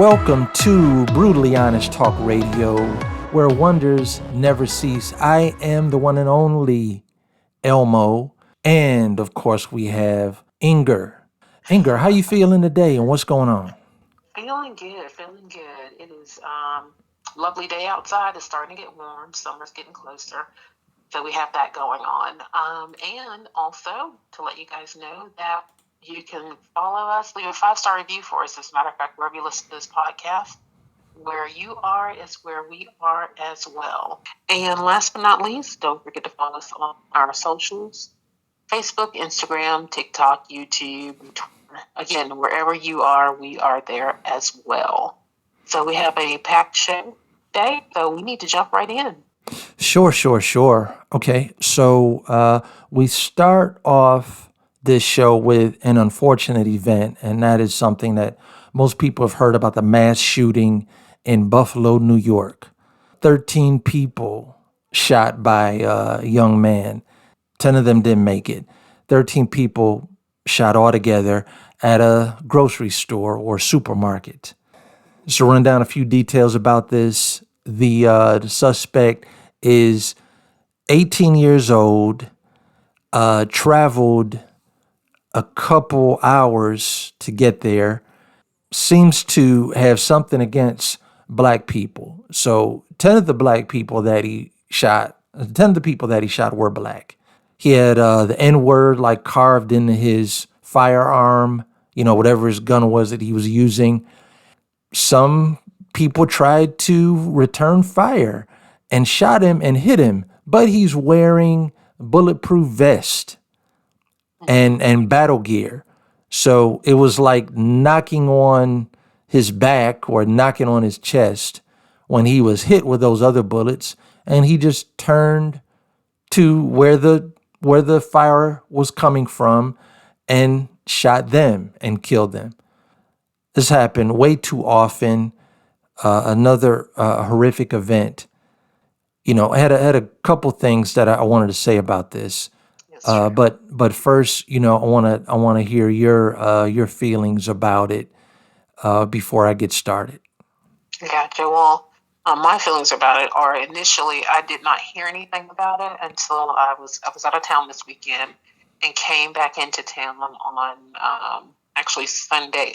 Welcome to Brutally Honest Talk Radio, where wonders never cease. I am the one and only Elmo, and of course we have Inger. Inger, how you feeling today, and what's going on? Feeling good, feeling good. It is lovely day outside. It's starting to get warm. Summer's getting closer. So we have that going on. And also to let you guys know that you can follow us, leave a 5-star review for us. As a matter of fact, wherever you listen to this podcast, where you are is where we are as well. And last but not least, don't forget to follow us on our socials: Facebook, Instagram, TikTok, YouTube, Twitter. Again, wherever you are, we are there as well. So we have a packed show today, so we need to jump right in. Sure. Okay, so we start off this show with an unfortunate event, and that is something that most people have heard about: the mass shooting in Buffalo, New York. 13 people shot by a young man. 10 of them didn't make it. 13 people shot altogether at a grocery store or supermarket. Just to run down a few details about this, the suspect is 18 years old, traveled a couple hours to get there, seems to have something against black people. So 10 of the people that he shot were black. He had the N-word like carved into his firearm, whatever his gun was that he was using. Some people tried to return fire and shot him and hit him, but he's wearing bulletproof vest and battle gear. So it was like knocking on his back or knocking on his chest when he was hit with those other bullets, and he just turned to where the fire was coming from and shot them and killed them. This happened way too often. Another horrific event. I had a couple things that I wanted to say about this. But first, I want to hear your feelings about it before I get started. Gotcha. Well, my feelings about it are, initially I did not hear anything about it until I was out of town this weekend and came back into town on actually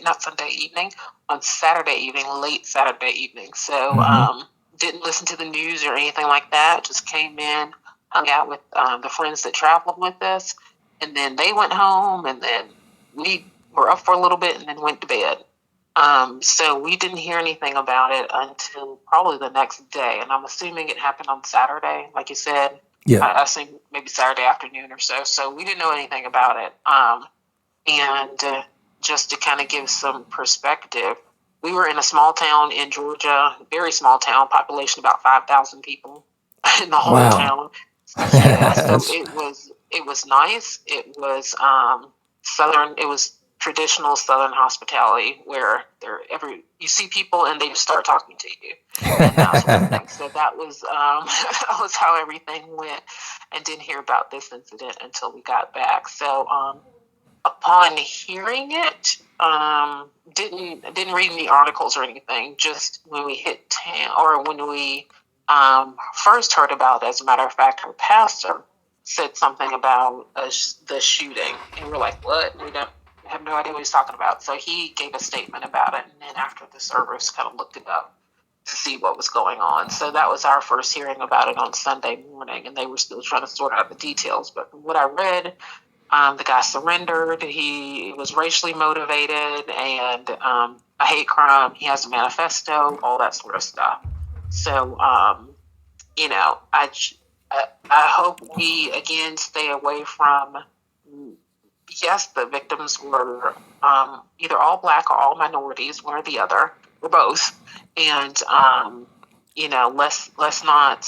not Sunday evening, on Saturday evening, late Saturday evening. So didn't listen to the news or anything like that. Just came in, hung out with the friends that traveled with us, and then they went home, and then we were up for a little bit and then went to bed. So we didn't hear anything about it until probably the next day, and I'm assuming it happened on Saturday, like you said. Yeah. I think maybe Saturday afternoon or so. So we didn't know anything about it. And just to kind of give some perspective, we were in a small town in Georgia, very small town, population about 5,000 people in the whole town. Yeah, so it was nice. It was southern. It was traditional Southern hospitality, where you see people and they just start talking to you, and that sort of thing. So that was that was how everything went, and didn't hear about this incident until we got back. So upon hearing it, didn't read any articles or anything. Just when we hit town, or when we first heard about it, as a matter of fact, our pastor said something about the shooting, and we're like, what? We don't have no idea what he's talking about. So he gave a statement about it, and then after the service, kind of looked it up to see what was going on. So that was our first hearing about it on Sunday morning, and they were still trying to sort out the details. But from what I read, the guy surrendered. He was racially motivated and a hate crime. He has a manifesto, all that sort of stuff. So, I hope we, again, stay away from, yes, the victims were either all black or all minorities, one or the other, or both. And, let's not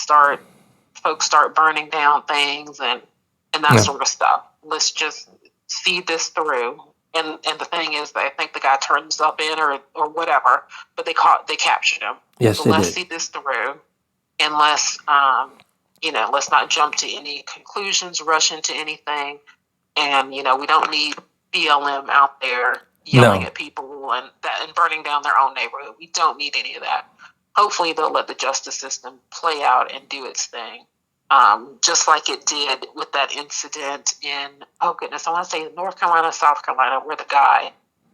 folks start burning down things and that sort of stuff. Let's just see this through. And the thing is, I think the guy turned himself in or whatever, but they captured him. Yes, so let's see this through, and let's not jump to any conclusions, rush into anything. And we don't need BLM out there yelling No. at people and burning down their own neighborhood. We don't need any of that. Hopefully, they'll let the justice system play out and do its thing, just like it did with that incident in, oh goodness, I want to say North Carolina, South Carolina, where the guy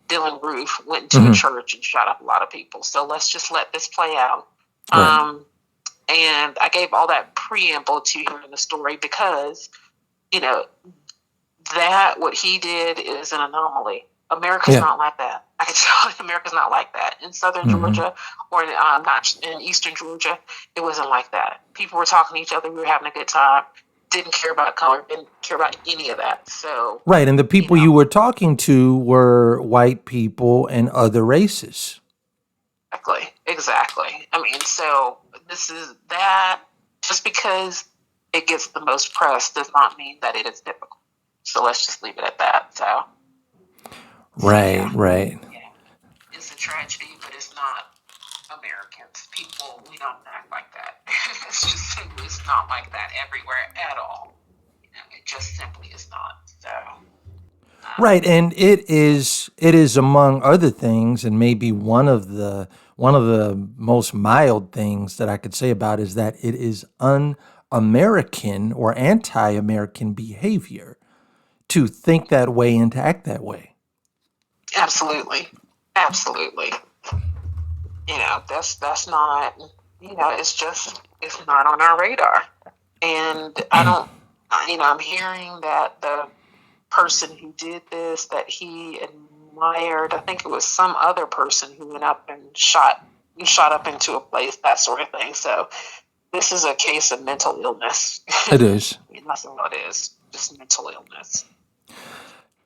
Dylan Roof went into a Mm-hmm. church and shot up a lot of people. So let's just let this play out. Right. And I gave all that preamble to hearing the story because, you know, that what he did is an anomaly. America's not like that. I can tell you, America's not like that. In southern Georgia or not in eastern Georgia, it wasn't like that. People were talking to each other. We were having a good time. Didn't care about color. Didn't care about any of that. So, Right. And the people you were talking to were white people and other races. Exactly. I mean, so this is that. Just because it gets the most press does not mean that it is typical. So let's just leave it at that. Right. Right. Yeah. It's a tragedy, but it's not Americans. People, we don't act like that. It's just simply, it's not like that everywhere at all. It just simply is not. So. Right, and it is among other things, and maybe one of the most mild things that I could say about is that it is un-American or anti-American behavior to think that way and to act that way. Absolutely. That's not. It's not on our radar, and I don't. I'm hearing that the person who did this, that he admired, I think it was some other person who went up and shot up into a place, that sort of thing. So this is a case of mental illness. It is. That's all it is, just mental illness.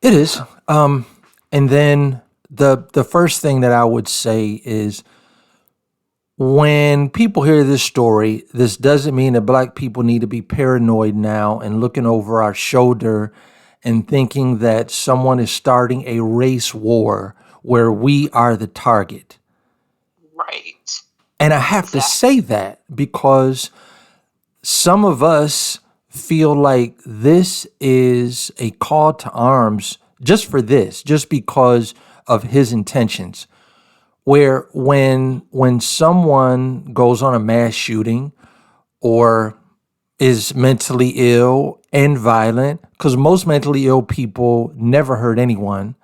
It is. And then the first thing that I would say is when people hear this story, this doesn't mean that black people need to be paranoid now and looking over our shoulder and thinking that someone is starting a race war where we are the target. Right. And I have to say that because some of us feel like this is a call to arms just for this, just because of his intentions. Where when someone goes on a mass shooting or is mentally ill and violent, because most mentally ill people never hurt anyone,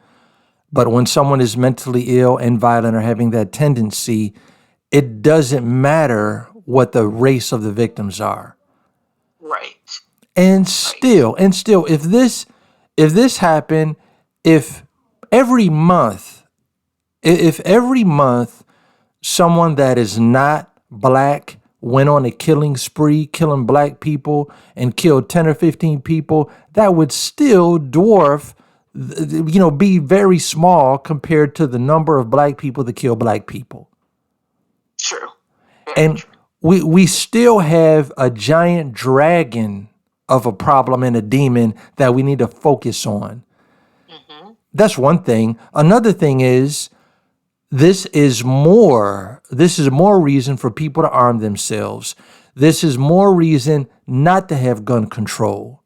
but when someone is mentally ill and violent or having that tendency, it doesn't matter what the race of the victims are. Right. And still, if this happened, if every month, if every month someone that is not black went on a killing spree, killing black people and killed 10 or 15 people, that would still dwarf, be very small compared to the number of black people that kill black people. True. And we still have a giant dragon of a problem and a demon that we need to focus on. That's one thing. Another thing is this is more reason for people to arm themselves. This is more reason not to have gun control.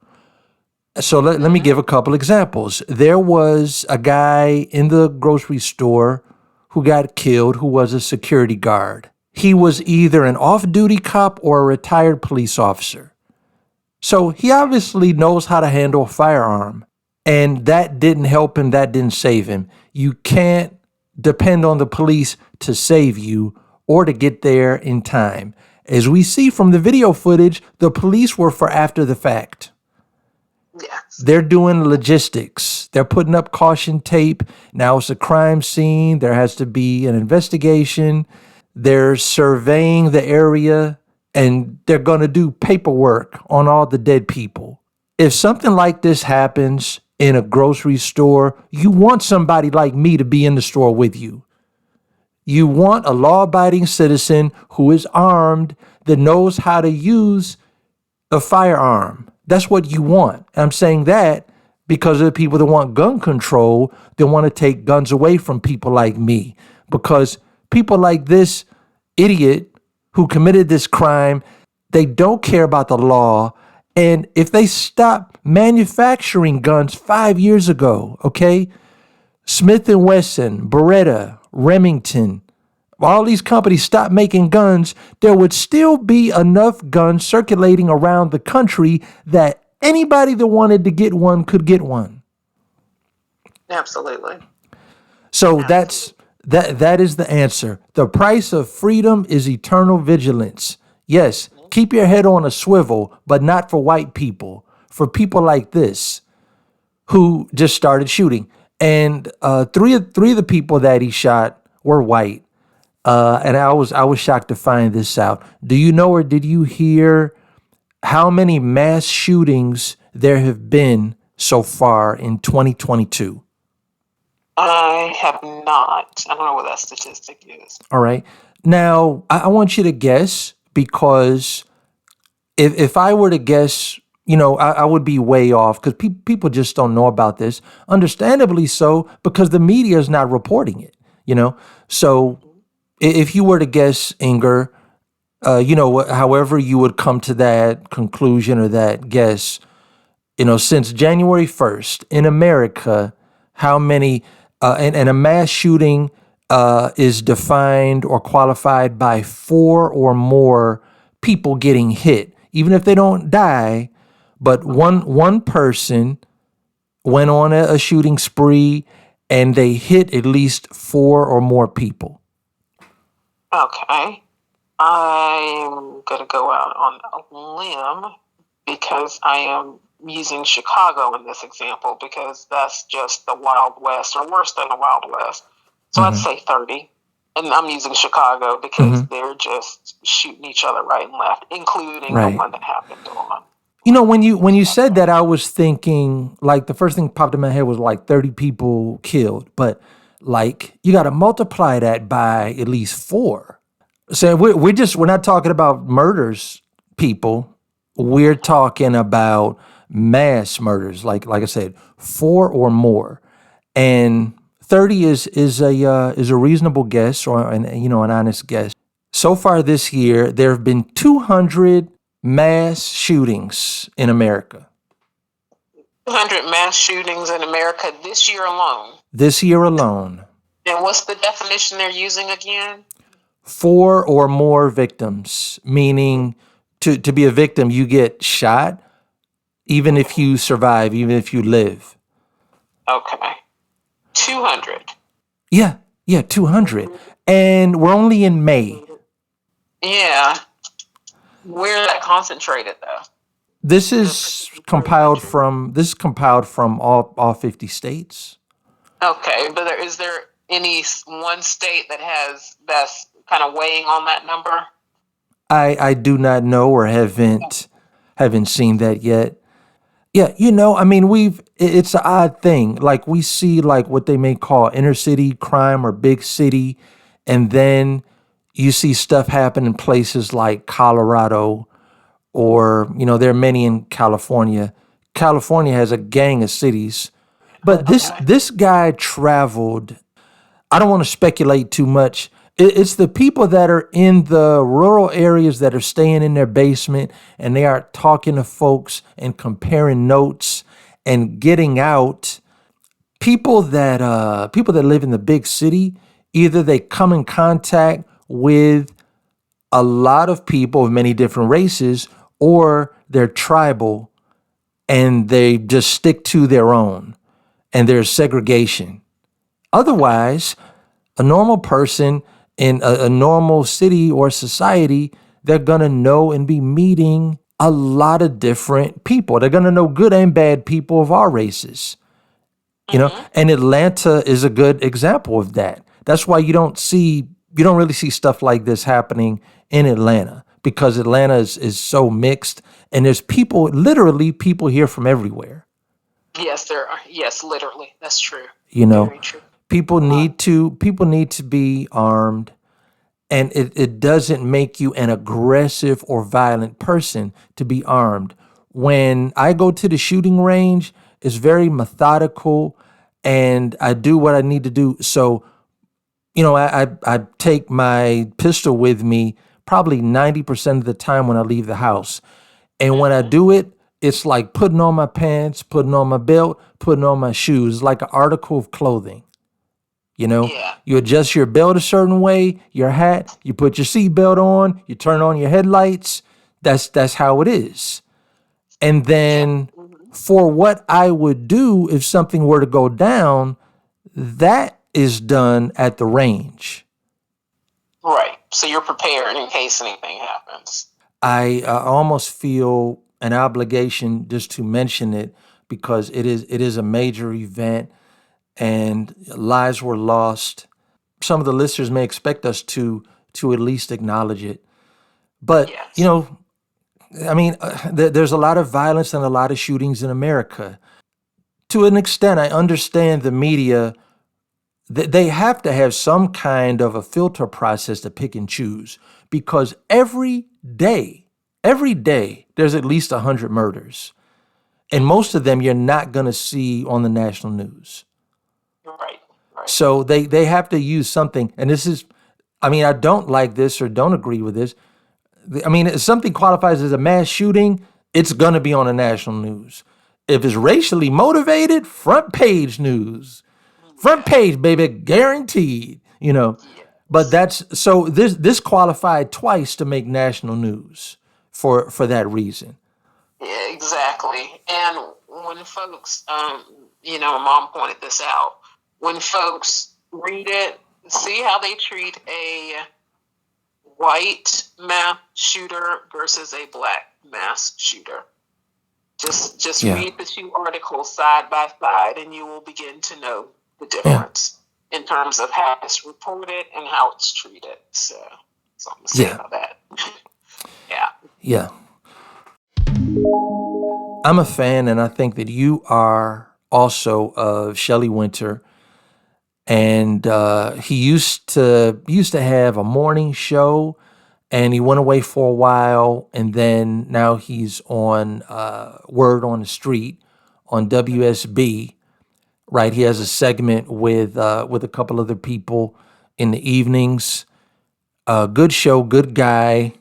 So let me give a couple examples. There was a guy in the grocery store who got killed who was a security guard. He was either an off-duty cop or a retired police officer. So he obviously knows how to handle a firearm. And that didn't help him. That didn't save him. You can't depend on the police to save you or to get there in time. As we see from the video footage, the police were for after the fact. Yes. They're doing logistics. They're putting up caution tape. Now it's a crime scene. There has to be an investigation. They're surveying the area and they're going to do paperwork on all the dead people. If something like this happens in a grocery store, you want somebody like me to be in the store with you. You want a law-abiding citizen who is armed, that knows how to use a firearm. That's what you want. I'm saying that because of the people that want gun control, they want to take guns away from people like me. Because people like this idiot who committed this crime, they don't care about the law. And if they stopped manufacturing guns 5 years ago, okay, Smith and Wesson, Beretta, Remington, all these companies stopped making guns, there would still be enough guns circulating around the country that anybody that wanted to get one could get one. Absolutely. So that is the answer. The price of freedom is eternal vigilance. Yes, keep your head on a swivel, but not for white people. For people like this who just started shooting. And three of the people that he shot were white. And I was shocked to find this out. Do you know, or did you hear how many mass shootings there have been so far in 2022? I have not. I don't know what that statistic is. All right. Now, I want you to guess, because if I were to guess, I would be way off, because people just don't know about this. Understandably so, because the media is not reporting it. So if you were to guess, Inger, however you would come to that conclusion or that guess, since January 1st in America, how many, and a mass shooting is defined or qualified by 4 or more people getting hit, even if they don't die, but one person went on a shooting spree and they hit at least 4 or more people. Okay. I'm going to go out on a limb because I am using Chicago in this example, because that's just the Wild West, or worse than the Wild West. So I'd say 30. And I'm using Chicago because they're just shooting each other right and left, including the one that happened on. When you said that, I was thinking, like, the first thing popped in my head was like 30 people killed, but like you got to multiply that by at least 4. So we're not talking about murders, people. We're talking about mass murders, like I said, 4 or more, and 30 is a reasonable guess, or an honest guess. So far this year, there have been 200 mass shootings in America. 200 mass shootings in America this year alone. This year alone. And what's the definition they're using again? 4 or more victims, meaning to be a victim, you get shot, even if you survive, even if you live. Okay. 200. Yeah, 200. And we're only in May. Yeah. Where is that concentrated, though? This is compiled from all 50 states. Okay, but is there any one state that's kind of weighing on that number? I do not know, or haven't seen that yet. Yeah, it's an odd thing. Like, we see like what they may call inner city crime or big city, and then you see stuff happen in places like Colorado, or there are many in California. California has a gang of cities, but this guy traveled. I don't want to speculate too much. It's the people that are in the rural areas that are staying in their basement, and they are talking to folks and comparing notes and getting out. People that live in the big city, either they come in contact with a lot of people of many different races, or they're tribal and they just stick to their own, and there's segregation. Otherwise, a normal person in a normal city or society, they're going to know and be meeting a lot of different people. They're going to know good and bad people of all races. And Atlanta is a good example of that. That's why you don't really see stuff like this happening in Atlanta, because Atlanta is so mixed, and there's literally people here from everywhere. Yes, there are. Yes, literally. That's true. Very true. People need to be armed, and it doesn't make you an aggressive or violent person to be armed. When I go to the shooting range, it's very methodical, and I do what I need to do. So, I take my pistol with me probably 90% of the time when I leave the house. And when I do it, it's like putting on my pants, putting on my belt, putting on my shoes, like an article of clothing. You know, Yeah. you adjust your belt a certain way, your hat, you put your seatbelt on, you turn on your headlights. That's how it is. And Yeah. then for what I would do if something were to go down, that is done at the range. Right. So you're prepared in case anything happens. I almost feel an obligation just to mention it because it is a major event and lives were lost. Some of the listeners may expect us to at least acknowledge it. But, Yes. I mean, there's a lot of violence and a lot of shootings in America. To an extent, I understand the media. They have to have some kind of a filter process to pick and choose because every day, there's at least 100 murders. And most of them you're not going to see on the national news. Right. Right. So they have to use something. And this is, I mean, I don't like this or don't agree with this. I mean, if something qualifies as a mass shooting, it's going to be on the national news. If it's racially motivated, front page news. Front Yeah. page, baby, guaranteed, But Yes. that's so this qualified twice to make national news for that reason. Yeah, exactly. And when folks, Mom pointed this out. When folks read it, see how they treat a white mass shooter versus a black mass shooter. Just Yeah. read the two articles side by side, and you will begin to know the Yeah. difference in terms of how it's reported and how it's treated. So that's all I'm gonna say Yeah. about that. Yeah. Yeah. I'm a fan, and I think that you are also of Shelly Wynter. And he used to have a morning show, and he went away for a while, and then now he's on Word on the Street on WSB. Right, he has a segment with a couple other people in the evenings. Good show, good guy,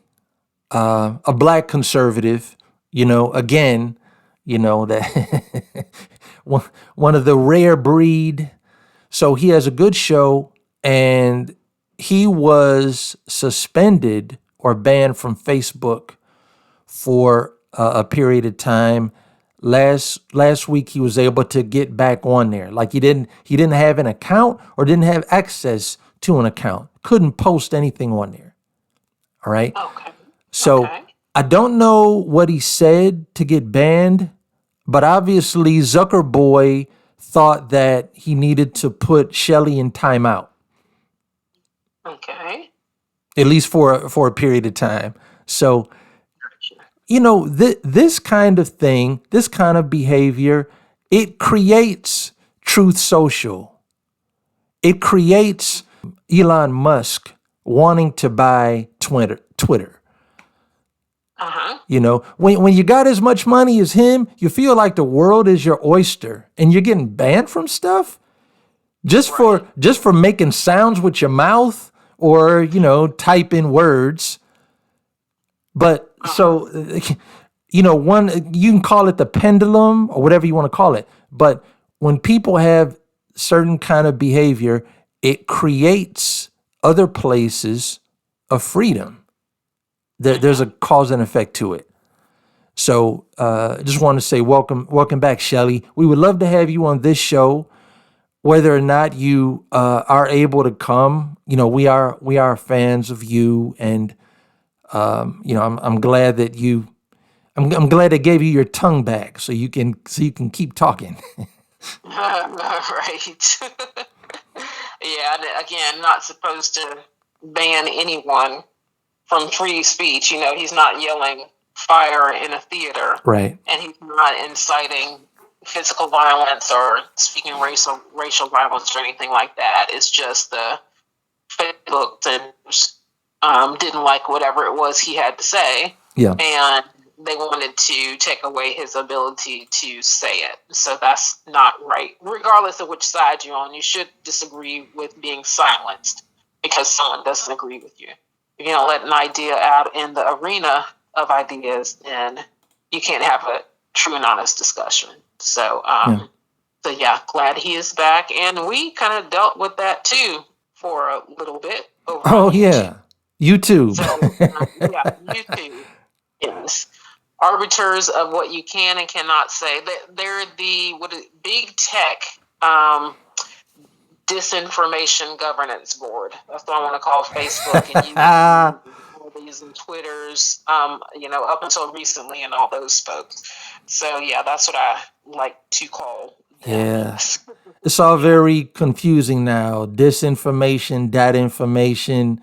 a black conservative. Again, that one of the rare breed. So he has a good show, and he was suspended or banned from Facebook for a period of time. Last week he was able to get back on there. Like he didn't have an account or didn't have access to an account. Couldn't post anything on there. All right. Okay. So Okay. I don't know what he said to get banned, but obviously Zuckerboy thought that he needed to put Shelly in timeout, Okay. at least for a period of time. So Gotcha. this kind of thing, this kind of behavior, it creates Truth Social. It creates Elon Musk wanting to buy Twitter. Uh-huh. When you got as much money as him, you feel like the world is your oyster and you're getting banned from stuff just Right. for making sounds with your mouth or, type in words. But Uh-huh. so one, you can call it the pendulum or whatever you want to call it. But when people have certain kind of behavior, it creates other places of freedom. There's a Mm-hmm. cause and effect to it. So just want to say welcome back, Shelly. We would love to have you on this show. Whether or not you are able to come, we are fans of you, and I'm glad that I'm glad they gave you your tongue back so you can keep talking. Right. Yeah, and again, not supposed to ban anyone from free speech. He's not yelling fire in a theater, Right. and he's not inciting physical violence or speaking racial violence or anything like that. It's just the Facebook didn't like whatever it was he had to say, Yeah. and they wanted to take away his ability to say it. So that's not right. Regardless of which side you're on, you should disagree with being silenced because someone doesn't agree with you. If you don't let an idea out in the arena of ideas, then you can't have a true and honest discussion. So, Yeah. So yeah, glad he is back. And we kind of dealt with that too for a little bit over on Oh YouTube. yeah, YouTube. So yeah, YouTube. Yes. Arbiters of what you can and cannot say. They're the big tech disinformation governance board. That's what I want to call Facebook and YouTube and all these and Twitters. Up until recently, and all those folks. So yeah, that's what I like to call them. Yeah. It's all very confusing now. Disinformation, that information,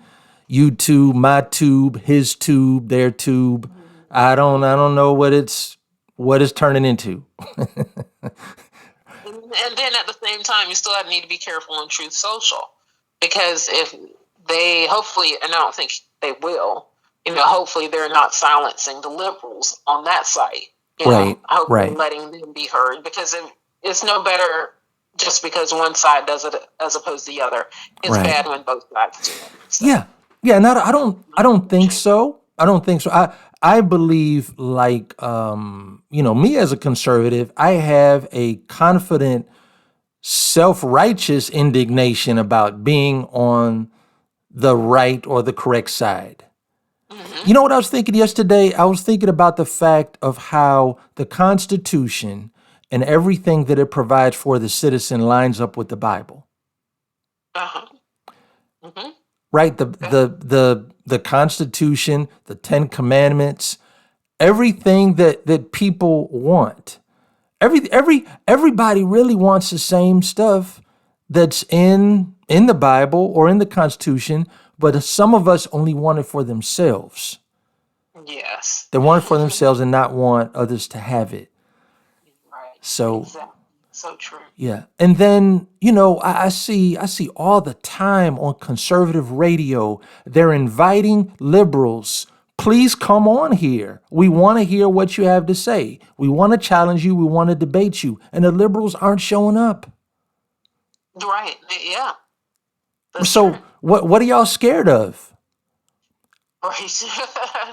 YouTube, my tube, his tube, their tube. I don't know what it's turning into. And then at the same time, you still need to be careful on Truth Social, because if they hopefully, and I don't think they will, hopefully they're not silencing the liberals on that site. Right, Hopefully right. letting them be heard, because it's no better just because one side does it as opposed to the other. It's Right. bad when both sides do it. So, Yeah. Yeah, and I don't think so. I don't think so. I believe like me as a conservative, I have a confident self-righteous indignation about being on the right or the correct side. You know what I was thinking yesterday? I was thinking about the fact of how the Constitution and everything that it provides for the citizen lines up with the Bible. uh-huh. Mm-hmm. Right? The Constitution, the Ten Commandments, everything that people want. Everybody really wants the same stuff that's in the Bible or in the Constitution, but some of us only want it for themselves. Yes. They want it for themselves and not want others to have it. Right. So Exactly. So true. yeah. And then, I see all the time on conservative radio, they're inviting liberals. Please come on here. We want to hear what you have to say. We want to challenge you. We want to debate you. And the liberals aren't showing up. Right. Yeah. That's So true. what are y'all scared of? Right.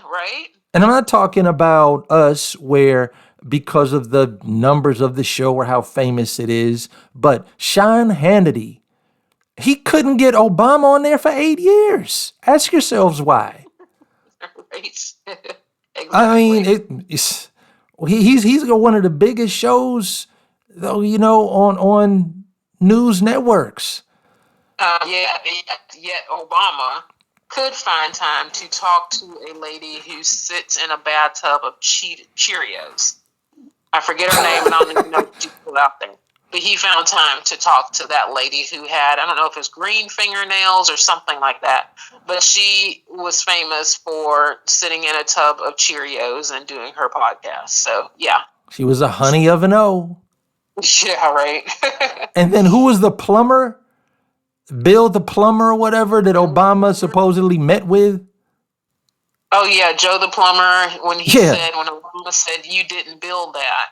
Right. And I'm not talking about us where because of the numbers of the show or how famous it is, but Sean Hannity, he couldn't get Obama on there for 8 years. Ask yourselves why. Right. I mean, Exactly. he's got one of the biggest shows, though, on news networks. Yet Obama could find time to talk to a lady who sits in a bathtub of Cheerios. I forget her name, and I don't even know if she put out there. But he found time to talk to that lady who had, I don't know if it's green fingernails or something like that. But she was famous for sitting in a tub of Cheerios and doing her podcast. So, yeah. She was a honey of an O. Yeah, right. And then who was the plumber? Bill the plumber or whatever that Obama supposedly met with? Oh, yeah, Joe the plumber, when Yeah. Obama said, you didn't build that.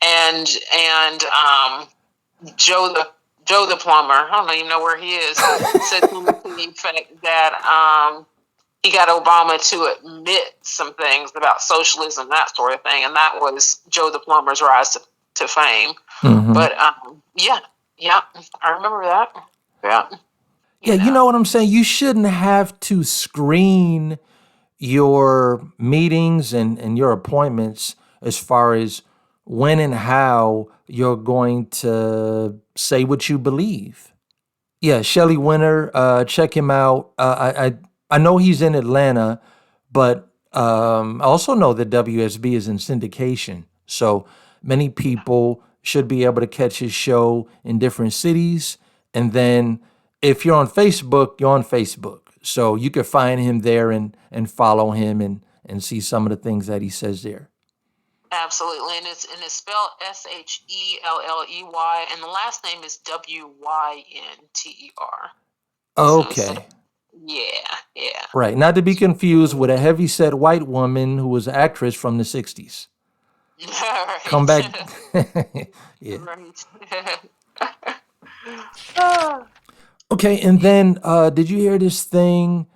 And Joe the plumber, I don't even know where he is, said something to the effect that he got Obama to admit some things about socialism, that sort of thing, and that was Joe the plumber's rise to fame. Mm-hmm. But yeah, I remember that. Yeah. Yeah, you know what I'm saying? You shouldn't have to screen your meetings and your appointments as far as when and how you're going to say what you believe. Yeah, Shelly Wynter, check him out. I know he's in Atlanta, but I also know that WSB is in syndication. So many people should be able to catch his show in different cities. And then if you're on Facebook, you're on Facebook. So you could find him there and follow him and see some of the things that he says there. Absolutely, and it's spelled Shelley, and the last name is Wynter. Okay. Yeah. Right. Not to be confused with a heavyset white woman who was an actress from the 60s. Right. Come back. Yeah. Right. Okay, and then did you hear this thing?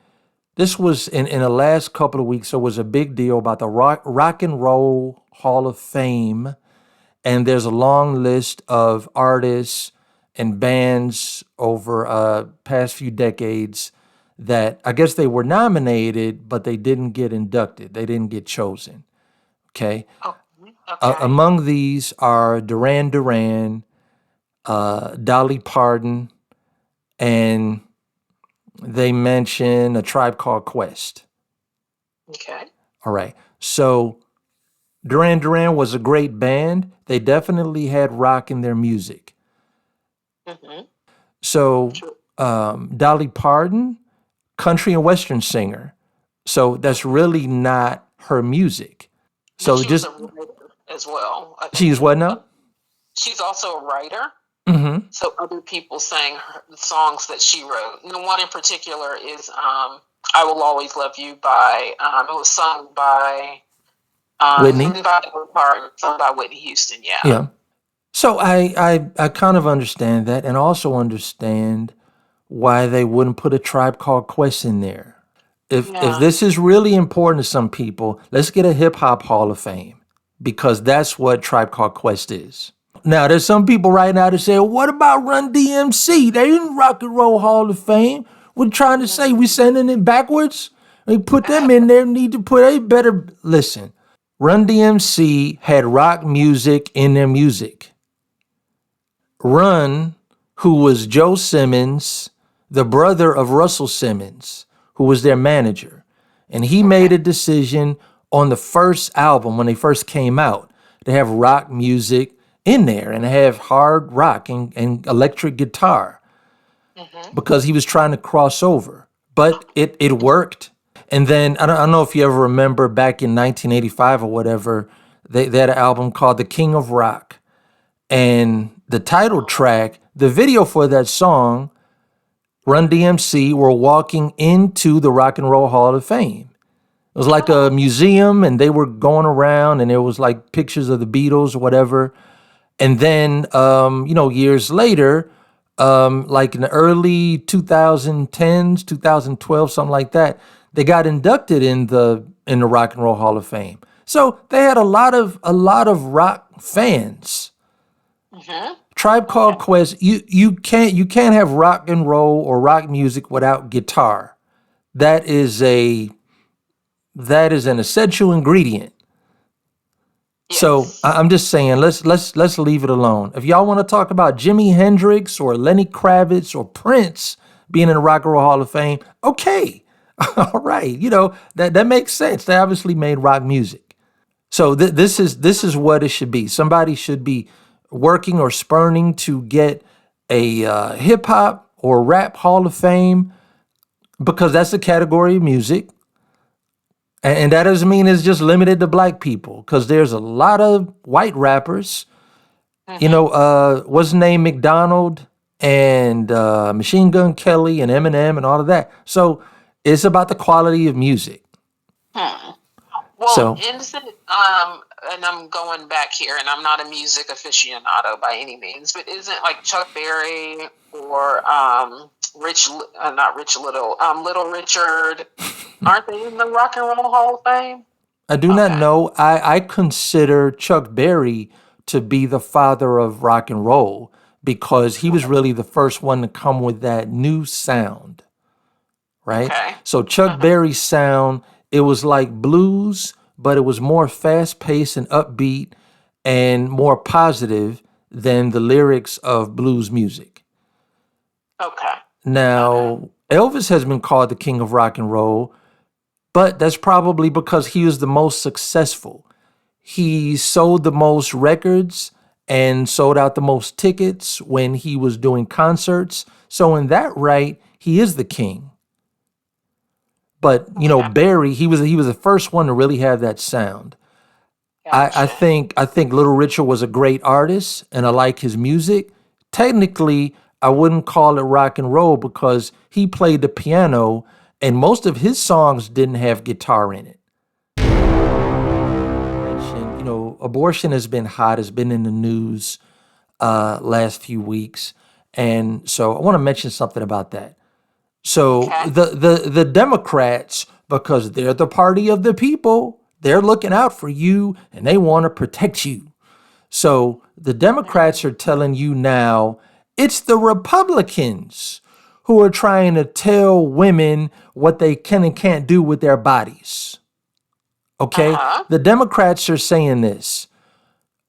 This was in the last couple of weeks. There was a big deal about the Rock and Roll Hall of Fame, And there's a long list of artists and bands over past few decades that I guess they were nominated, but they didn't get inducted. They didn't get chosen. Okay. Oh, okay. Among these are Duran Duran, Dolly Parton, and they mention A Tribe Called Quest. Okay. All right. So Duran Duran was a great band. They definitely had rock in their music. Mm-hmm. So Sure. Dolly Parton, country and western singer. So that's really not her music. But So she was just a writer as well. I think she's what now? she's also a writer. Mm-hmm. So other people sang the songs that she wrote. And the one in particular is "I Will Always Love You" by it was sung by Whitney. written by Dolly Parton, sung by Whitney Houston. Yeah. Yeah. So I kind of understand that, and also understand why they wouldn't put a Tribe Called Quest in there. If Yeah. this is really important to some people, let's get a hip hop Hall of Fame, because that's what Tribe Called Quest is. Now, there's some people right now that say, "What about Run DMC? They in Rock and Roll Hall of Fame." We're trying to say we sending it backwards. They put them in there. Need to put a better listen. Run DMC had rock music in their music. Run, who was Joe Simmons, the brother of Russell Simmons, who was their manager. And he made a decision on the first album when they first came out to have rock music in there and have hard rock and electric guitar Mm-hmm. because he was trying to cross over. But it worked. And then I don't know if you ever remember back in 1985 or whatever, they had an album called The King of Rock. And the title track, the video for that song, Run DMC were walking into the Rock and Roll Hall of Fame. It was like a Oh. museum, and they were going around, and there was like pictures of the Beatles or whatever. And then, years later, like in the early 2010s, 2012, something like that, they got inducted in the Rock and Roll Hall of Fame. So they had a lot of rock fans. Mm-hmm. Tribe Okay. Called Quest, you can't have rock and roll or rock music without guitar. That is an essential ingredient. So Yes. I'm just saying, let's leave it alone. If y'all want to talk about Jimi Hendrix or Lenny Kravitz or Prince being in the Rock and Roll Hall of Fame, okay, all right, that makes sense. They obviously made rock music. So this is what it should be. Somebody should be working or spurning to get a hip hop or rap Hall of Fame, because that's a category of music. And that doesn't mean it's just limited to black people, because there's a lot of white rappers. Mm-hmm. What's his name? McDonald and Machine Gun Kelly and Eminem and all of that. So it's about the quality of music. Hmm. Well, So and I'm going back here, and I'm not a music aficionado by any means, but isn't like Chuck Berry or not Rich Little, Little Richard, aren't they in the Rock and Roll Hall of Fame? I do not Okay. know. I consider Chuck Berry to be the father of rock and roll, because he was really the first one to come with that new sound, right? Okay. So Chuck Mm-hmm. Berry's sound, it was like blues, but it was more fast paced and upbeat and more positive than the lyrics of blues music. Okay. Okay. Now, Elvis has been called the king of rock and roll, but that's probably because he was the most successful. He sold the most records and sold out the most tickets when he was doing concerts. So in that right, he is the king. But Okay. Barry, he was the first one to really have that sound. I Gotcha. think I think Little Richard was a great artist, and I like his music. Technically, I wouldn't call it rock and roll because he played the piano, and most of his songs didn't have guitar in it. Mentioned, abortion has been hot, has been in the news last few weeks, and so I want to mention something about that. So Okay. the Democrats, because they're the party of the people, they're looking out for you and they want to protect you. So the Democrats are telling you now it's the Republicans who are trying to tell women what they can and can't do with their bodies. Okay? Uh-huh. The Democrats are saying this.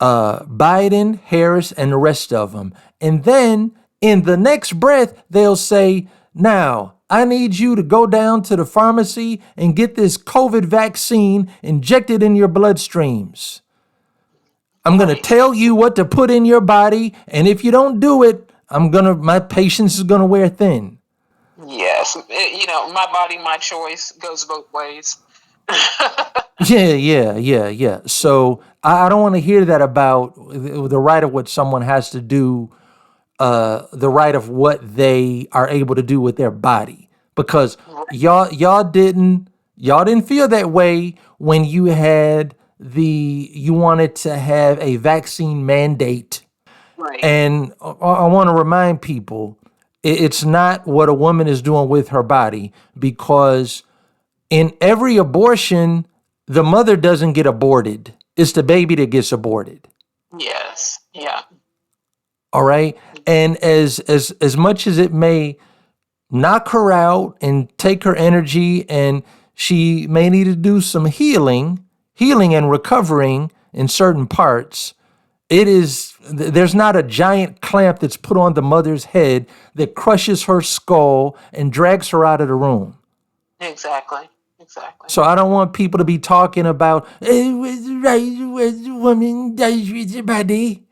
Biden, Harris, and the rest of them. And then in the next breath, they'll say, now, I need you to go down to the pharmacy and get this COVID vaccine injected in your bloodstreams. I'm going to Right. tell you what to put in your body. And if you don't do it, my patience is going to wear thin. Yes. My body, my choice goes both ways. Yeah. So I don't want to hear that about the right of what someone has to do, the right of what they are able to do with their body, because y'all didn't feel that way when you wanted to have a vaccine mandate. Right. And I want to remind people, it's not what a woman is doing with her body, because in every abortion, the mother doesn't get aborted. It's the baby that gets aborted. Yes. Yeah. All right. And as much as it may knock her out and take her energy, and she may need to do some healing and recovering in certain parts, there's not a giant clamp that's put on the mother's head that crushes her skull and drags her out of the room. Exactly. Exactly. So I don't want people to be talking about right woman does with the body.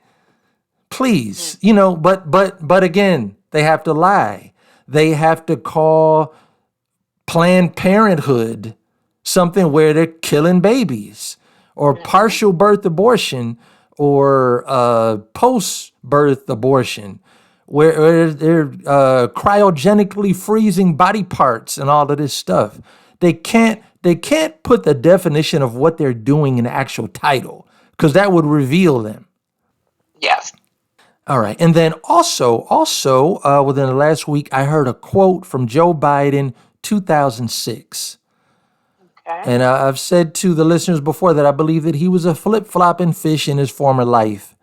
Please, but again, they have to lie. They have to call Planned Parenthood something where they're killing babies, or Mm-hmm. partial birth abortion, or post birth abortion, where they're cryogenically freezing body parts and all of this stuff. They can't put the definition of what they're doing in the actual title, because that would reveal them. Yes. All right. And then also, within the last week, I heard a quote from Joe Biden, 2006. Okay. And I've said to the listeners before that I believe that he was a flip-flopping fish in his former life.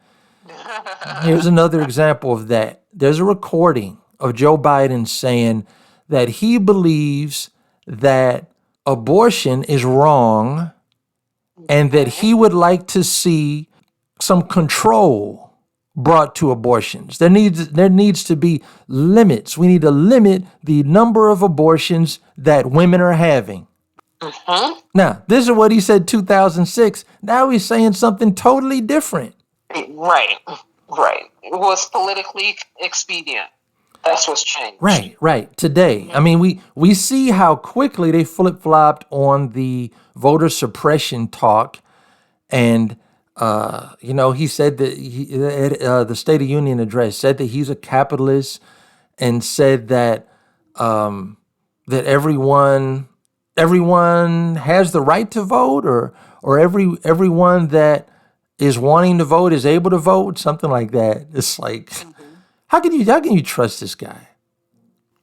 Here's another example of that. There's a recording of Joe Biden saying that he believes that abortion is wrong, and that Okay. he would like to see some control brought to abortions. There needs to be limits. We need to limit the number of abortions that women are having. Mm-hmm. Now, this is what he said 2006. Now he's saying something totally different. Right. Right. It was politically expedient. That's what's changed. Right. Today. I mean, we see how quickly they flip-flopped on the voter suppression talk. And he said that the State of Union address said that he's a capitalist, and said that that everyone has the right to vote, or everyone that is wanting to vote is able to vote, something like that. It's like, Mm-hmm. how can you trust this guy?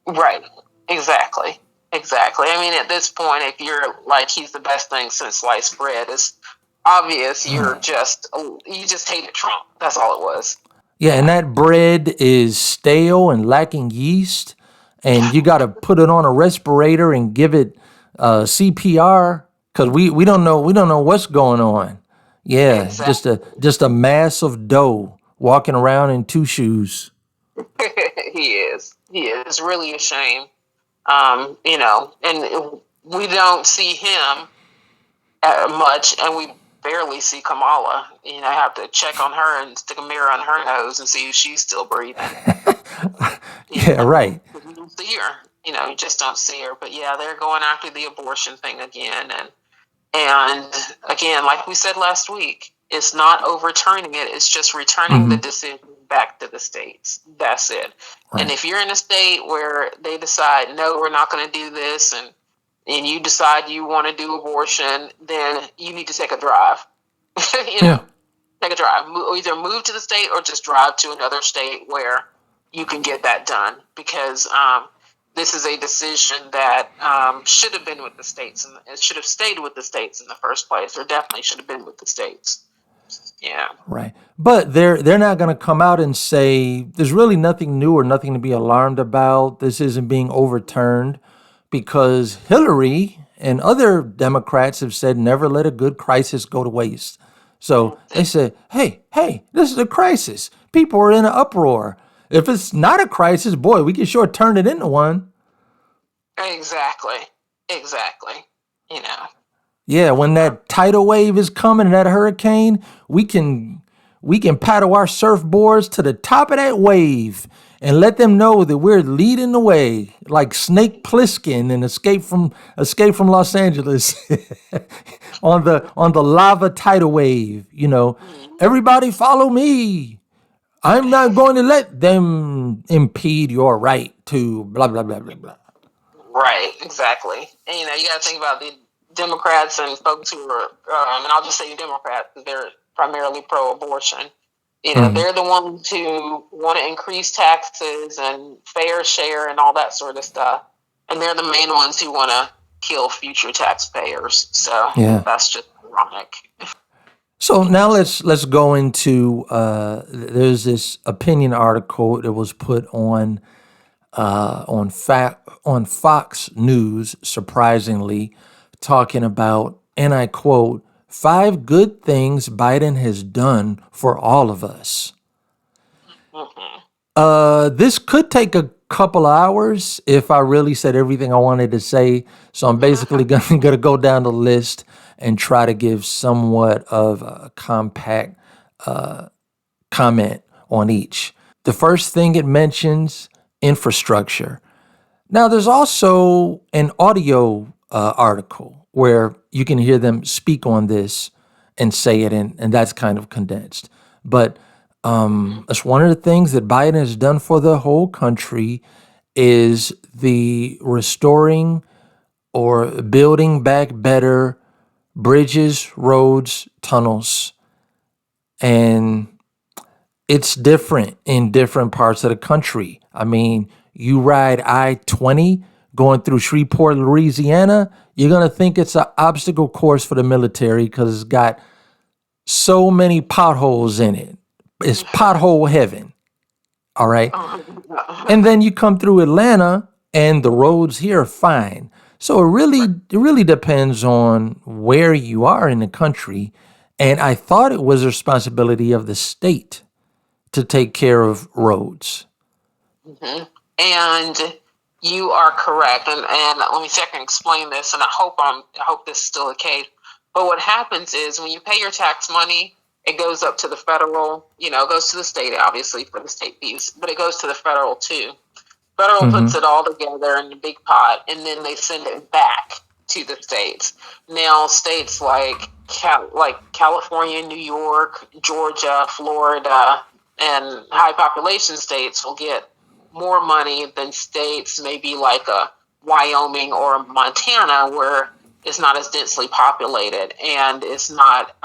Right. Exactly. Exactly. I mean, at this point, if you're like he's the best thing since sliced bread, it's obvious you just hated Trump. That's all it was. Yeah, and Yeah. that bread is stale and lacking yeast, and you got to put it on a respirator and give it CPR, because we don't know what's going on. Yeah, just a Exactly. just a mass of dough walking around in two shoes. He is. He is. It's really a shame. And we don't see him much, and we barely see Kamala. I have to check on her and stick a mirror on her nose and see if she's still breathing. Yeah, right. But we don't see her. You just don't see her. But yeah, they're going after the abortion thing again, and again, like we said last week, it's not overturning it. It's just returning the Hmm. decision back to the states. That's it. And Right. if you're in a state where they decide, no, we're not going to do this, and you decide you want to do abortion, then you need to take a drive. you Yeah. know, Take a drive. Either move to the state or just drive to another state where you can get that done. Because this is a decision that should have been with the states, and it should have stayed with the states in the first place, or definitely should have been with the states. Yeah. Right. But they're not going to come out and say there's really nothing new or nothing to be alarmed about. This isn't being overturned because Hillary and other Democrats have said never let a good crisis go to waste. So they said, hey, this is a crisis. People are in an uproar. If it's not a crisis, boy, we can sure turn it into one. Exactly. Exactly. You know. Yeah, when that tidal wave is coming and that hurricane, we can paddle our surfboards to the top of that wave and let them know that we're leading the way, like Snake Plissken in Escape from Los Angeles, on the lava tidal wave. Everybody follow me. I'm not going to let them impede your right to blah blah blah blah blah. Right, exactly. And you got to think about the Democrats and folks who are, and I'll just say Democrats, because they're primarily pro-abortion. Mhm. They're the ones who want to increase taxes and fair share and all that sort of stuff, and they're the main ones who want to kill future taxpayers. So Yeah. that's just ironic. So now let's go into there's this opinion article that was put on Fox News, surprisingly, talking about, and I quote, five good things Biden has done for all of us. Mm-hmm. This could take a couple hours if I really said everything I wanted to say. So I'm basically gonna go down the list and try to give somewhat of a compact comment on each. The first thing it mentions infrastructure. Now, there's also an audio article where you can hear them speak on this and say it, and that's kind of condensed. But that's one of the things that Biden has done for the whole country is the restoring or building back better bridges, roads, tunnels, and it's different in different parts of the country. I mean, you ride I-20 going through Shreveport, Louisiana, you're going to think it's an obstacle course for the military because it's got so many potholes in it. It's pothole heaven. All right. And then you come through Atlanta and the roads here are fine. So it really depends on where you are in the country. And I thought it was a responsibility of the state to take care of roads. Mm-hmm. And you are correct. And let me see if I can explain this. And I hope this is still the case. But what happens is when you pay your tax money, it goes up to the federal. It goes to the state obviously for the state piece, but it goes to the federal too. Federal puts Mm-hmm. it all together in a big pot, and then they send it back to the states. Now, states like California, New York, Georgia, Florida, and high population states will get more money than states maybe like a Wyoming or Montana, where it's not as densely populated and it's not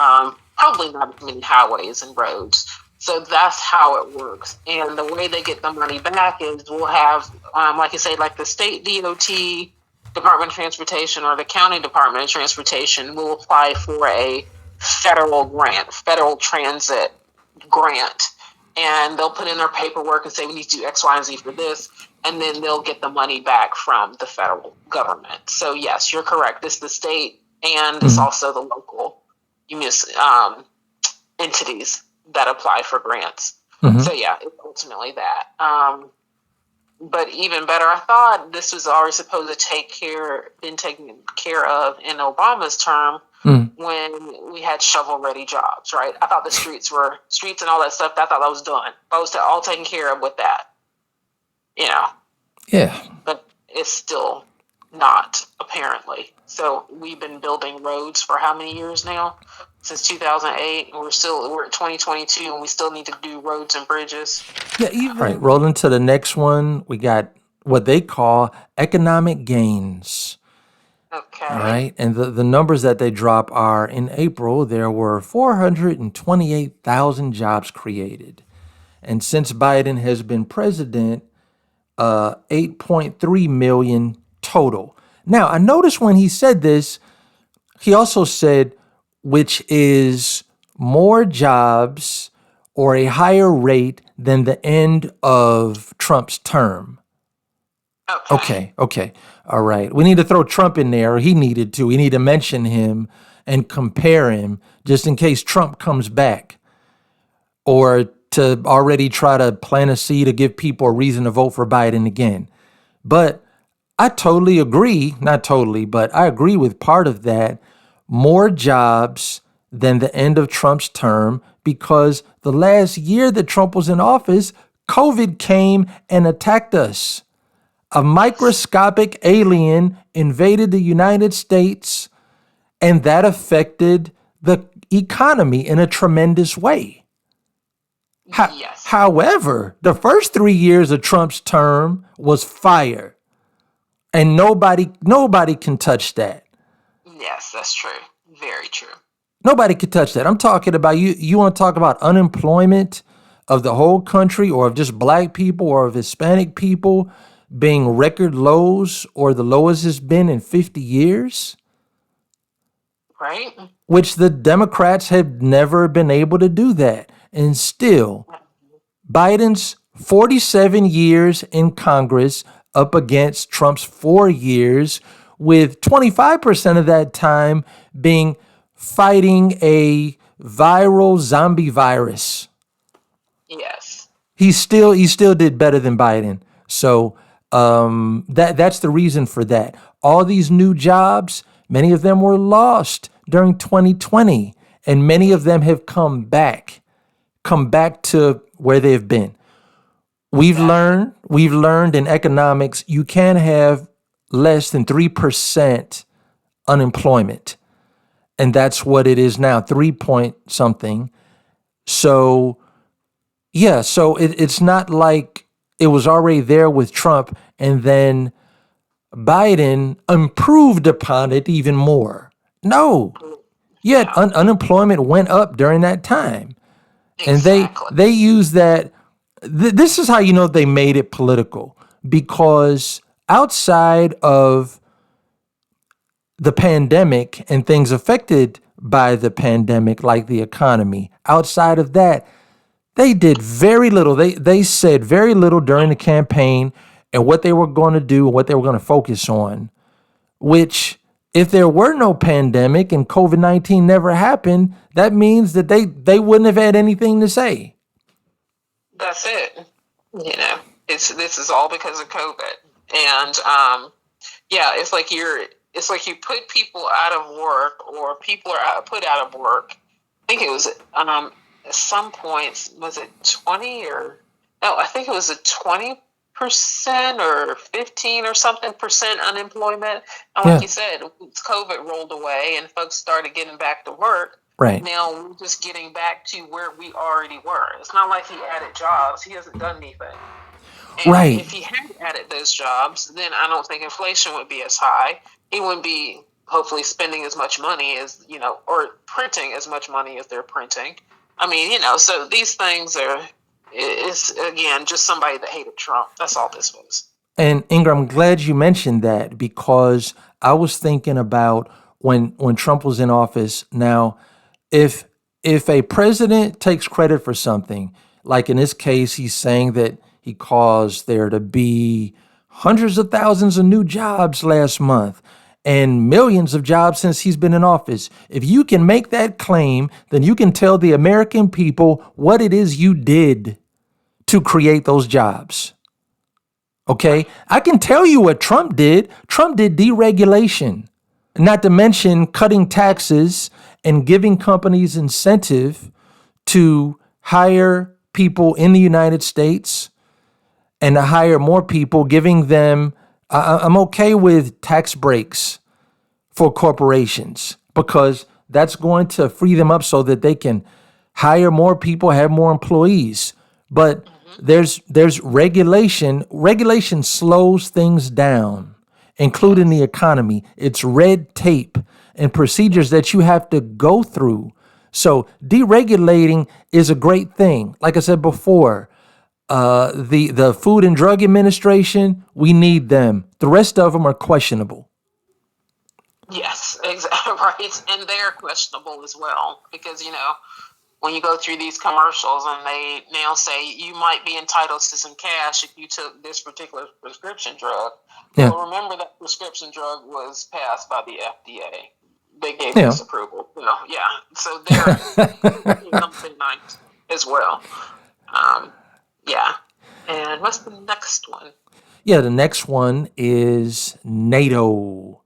probably not as many highways and roads. So that's how it works. And the way they get the money back is we'll have, like you say, like the state DOT, Department of Transportation, or the county Department of Transportation will apply for a federal grant, federal transit grant. And they'll put in their paperwork and say, we need to do X, Y, and Z for this. And then they'll get the money back from the federal government. So, yes, you're correct. It's the state and it's Mm-hmm. also the local entities that apply for grants. Mm-hmm. So yeah, it's ultimately that. But even better, I thought this was already supposed to been taken care of in Obama's term Mm-hmm. when we had shovel-ready jobs, right? I thought the streets and all that stuff. I thought that was done. That was all taken care of with that, you know. Yeah. But it's still not, apparently. So we've been building roads for how many years now? Since 2008, and we're at 2022, and we still need to do roads and bridges. Yeah. All right. Rolling to the next one, we got what they call economic gains. All Okay. right. And the numbers that they drop are in April, there were 428,000 jobs created. And since Biden has been president, 8.3 million total. Now, I noticed when he said this, he also said, which is more jobs or a higher rate than the end of Trump's term. Okay. Okay. All right. We need to throw Trump in there, or he needed to. We need to mention him and compare him just in case Trump comes back, or to already try to plant a seed to give people a reason to vote for Biden again. But I totally agree, not totally, but I agree with part of that. More jobs than the end of Trump's term, because the last year that Trump was in office, COVID came and attacked us. A microscopic alien invaded the United States, and that affected the economy in a tremendous way. Yes. However, the first 3 years of Trump's term was fire, and nobody can touch that. Yes, that's true. Very true. Nobody can touch that. I'm talking about you. You want to talk about unemployment of the whole country, or of just black people, or of Hispanic people being record lows, or the lowest it's been in 50 years, Right? which the Democrats have never been able to do that. And still, Biden's 47 years in Congress up against Trump's 4 years, with 25% of that time being fighting a viral zombie virus. Yes. He still did better than Biden. So that's the reason for that. All these new jobs, many of them were lost during 2020, and many of them have come back to where they've been. Exactly. We've learned in economics you can have less than 3% unemployment. And that's what it is now, 3 point something. So yeah, so it's not like it was already there with Trump and then Biden improved upon it even more. No, yet Yeah. unemployment went up during that time. And Exactly. they use that. This is how you know they made it political, because outside of the pandemic and things affected by the pandemic, like the economy, outside of that, they did very little. They said very little during the campaign and what they were going to do and what they were going to focus on, which, if there were no pandemic and COVID-19 never happened, that means that they wouldn't have had anything to say. That's it. It's this is all because of COVID. And yeah, it's like you put people out of work, or people are put out of work. I think it was at some points, was it 20 or no, I think it was a 20% or 15 or something percent unemployment. And like Yeah, you said, COVID rolled away and folks started getting back to work. right, Now we're just getting back to where we already were. It's not like he added jobs. He hasn't done anything. And right. if he had added those jobs, then I don't think inflation would be as high. He wouldn't be hopefully spending as much money as, or printing as much money as they're printing. I mean, so these things it's again, just somebody that hated Trump. That's all this was. And Ingram, I'm glad you mentioned that, because I was thinking about when Trump was in office. Now, if if a president takes credit for something, like in this case, he's saying that he caused there to be hundreds of thousands of new jobs last month and millions of jobs since he's been in office. If you can make that claim, then you can tell the American people what it is you did to create those jobs. Okay? Right. I can tell you what Trump did. Trump did deregulation, not to mention cutting taxes and giving companies incentive to hire people in the United States and to hire more people, giving them, I'm okay with tax breaks for corporations, because that's going to free them up so that they can hire more people, have more employees. But Mm-hmm. there's regulation. Regulation slows things down, including the Yes. economy. It's red tape and procedures Yes. that you have to go through. So deregulating is a great thing. Like I said before, the Food and Drug Administration, we need them. The rest of them are questionable. Yes, exactly. Right. And they're questionable as well because, when you go through these commercials and they now say you might be entitled to some cash if you took this particular prescription drug. Yeah. Well, remember that prescription drug was passed by the FDA. They gave Yeah. this approval. Yeah. So they're something nice as well. Yeah. And what's the next one? Yeah, the next one is NATO,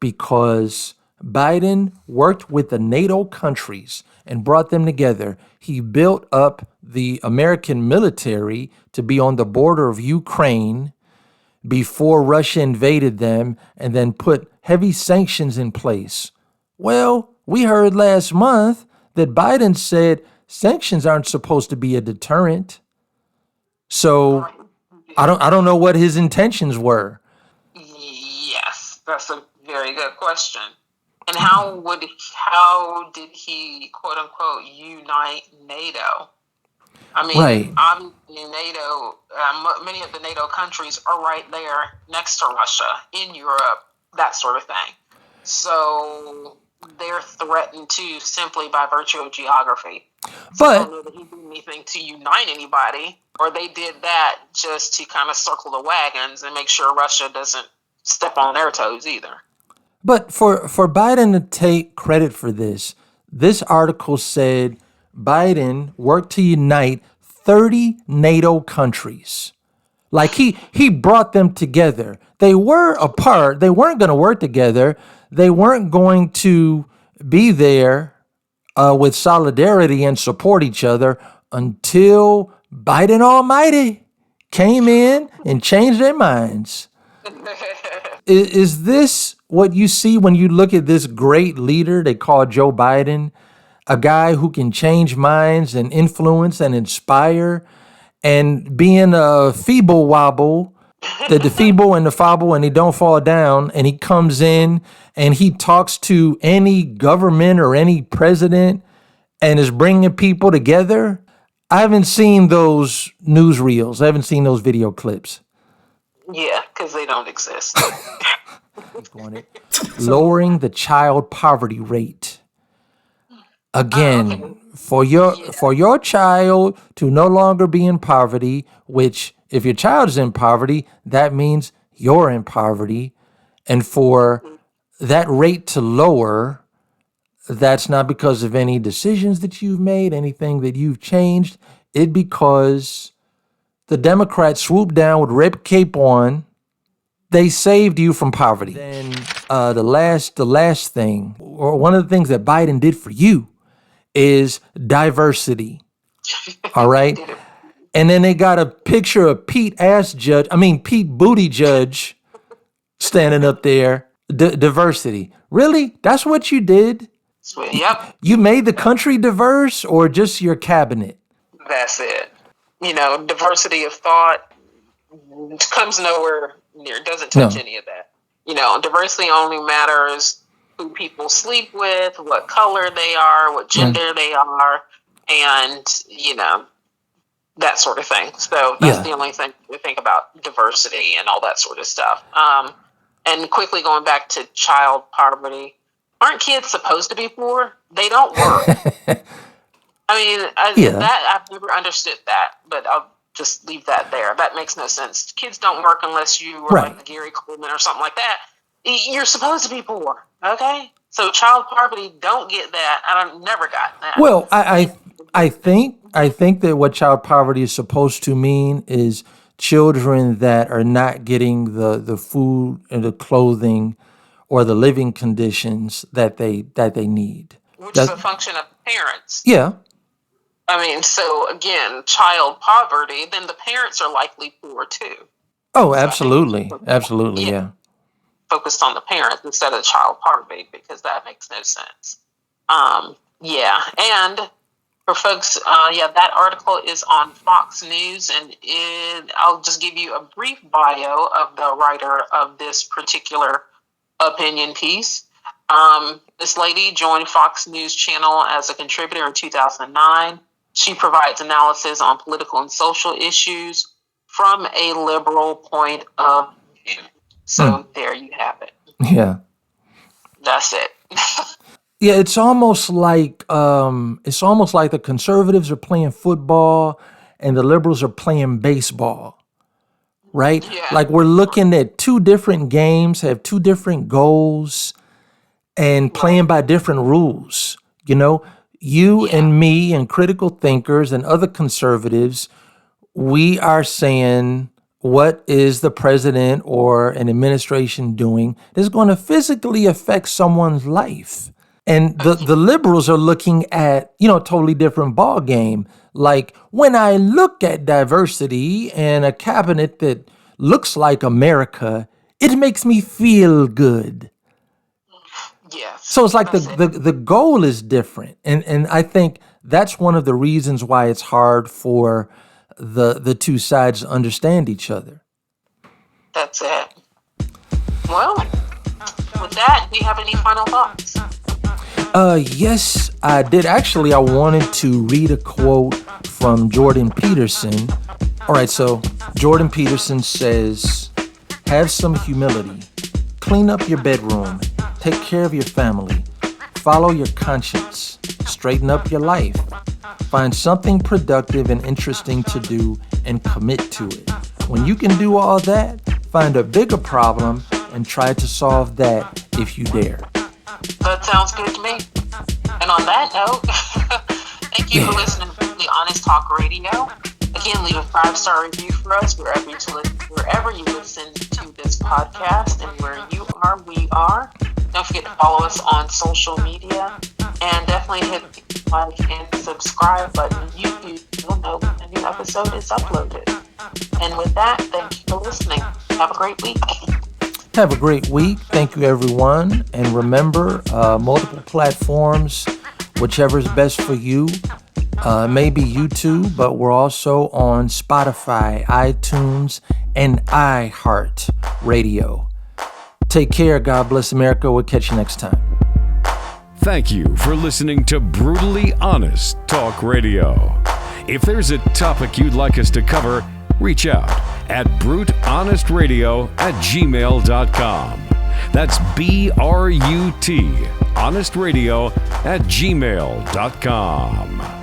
because Biden worked with the NATO countries and brought them together. He built up the American military to be on the border of Ukraine before Russia invaded them, and then put heavy sanctions in place. Well, we heard last month that Biden said sanctions aren't supposed to be a deterrent. So I don't know what his intentions were. Yes, that's a very good question. And how did he quote unquote unite NATO? I mean, Right. obviously NATO, many of the NATO countries are right there next to Russia in Europe, that sort of thing. So they're threatened too simply by virtue of geography. So I don't know that he did anything to unite anybody, or they did that just to kind of circle the wagons and make sure Russia doesn't step on their toes either. But for Biden to take credit for this article said Biden worked to unite 30 NATO countries. Like he brought them together. They were apart. They weren't going to work together. They weren't going to be there with solidarity and support each other until Biden Almighty came in and changed their minds. Is this what you see when you look at this great leader they call Joe Biden? A guy who can change minds and influence and inspire, and being a feeble wobble, the feeble and the fobble, and he don't fall down, and he comes in and he talks to any government or any president and is bringing people together. I haven't seen those newsreels. I haven't seen those video clips. Yeah, because they don't exist. Lowering the child poverty rate. Again, Okay. for your child to no longer be in poverty, which if your child is in poverty, that means you're in poverty. And for that rate to lower, that's not because of any decisions that you've made, anything that you've changed. It because the Democrats swooped down with red cape on. They saved you from poverty. Then the last thing, or one of the things that Biden did for you, is diversity. All right. And then they got a picture of Pete Buttigieg standing up there. Diversity. Really? That's what you did? Yep. You made the country diverse, or just your cabinet? That's it. Diversity of thought comes nowhere near, doesn't touch any of that. Diversity only matters who people sleep with, what color they are, what gender they are, and, that sort of thing. So that's the only thing we think about diversity and all that sort of stuff. And quickly going back to child poverty, aren't kids supposed to be poor? They don't work. That I've never understood that, but I'll just leave that there. That makes no sense. Kids don't work unless you are like Gary Coleman or something like that. You're supposed to be poor, okay? So child poverty, don't get that. I've never gotten that. Well, I think that what child poverty is supposed to mean is children that are not getting the food and the clothing or the living conditions that they need. Which is a function of parents. Yeah. So again, child poverty, then the parents are likely poor too. Oh, absolutely. Absolutely, yeah. Focused on the parents instead of child poverty, because that makes no sense. And for folks, that article is on Fox News, and I'll just give you a brief bio of the writer of this particular opinion piece. This lady joined Fox News Channel as a contributor in 2009. She provides analysis on political and social issues from a liberal point of view. So there you have it. Yeah. That's it. Yeah, it's almost like the conservatives are playing football and the liberals are playing baseball, right? Yeah. Like we're looking at two different games, have two different goals, and Right. playing by different rules. You know, you Yeah. and me and critical thinkers and other conservatives, we are saying what is the president or an administration doing that's going to physically affect someone's life. And the liberals are looking at, a totally different ball game. Like when I look at diversity and a cabinet that looks like America, it makes me feel good. Yes. So it's like the, That's it. the goal is different. And I think that's one of the reasons why it's hard for the two sides to understand each other. That's it. Well, with that, do you have any final thoughts? Yes, I did. Actually, I wanted to read a quote from Jordan Peterson. All right, so Jordan Peterson says, have some humility, clean up your bedroom, take care of your family, follow your conscience, straighten up your life, find something productive and interesting to do, and commit to it. When you can do all that, find a bigger problem and try to solve that if you dare. That sounds good to me. And on that note, thank you for Yeah. listening to the Honest Talk Radio. Again, leave a 5-star review for us wherever you listen to this podcast, and where you are, we are. Don't forget to follow us on social media, and definitely hit the like and subscribe button on YouTube. You'll know when a new episode is uploaded. And with that, thank you for listening. Have a great week. Have a great week. Thank you, everyone. And remember, multiple platforms, whichever is best for you. Maybe YouTube, but we're also on Spotify, iTunes, and iHeart Radio. Take care. God bless America. We'll catch you next time. Thank you for listening to Brutally Honest Talk Radio. If there's a topic you'd like us to cover, reach out at brutehonestradio@gmail.com. That's BRUT, honestradio@gmail.com.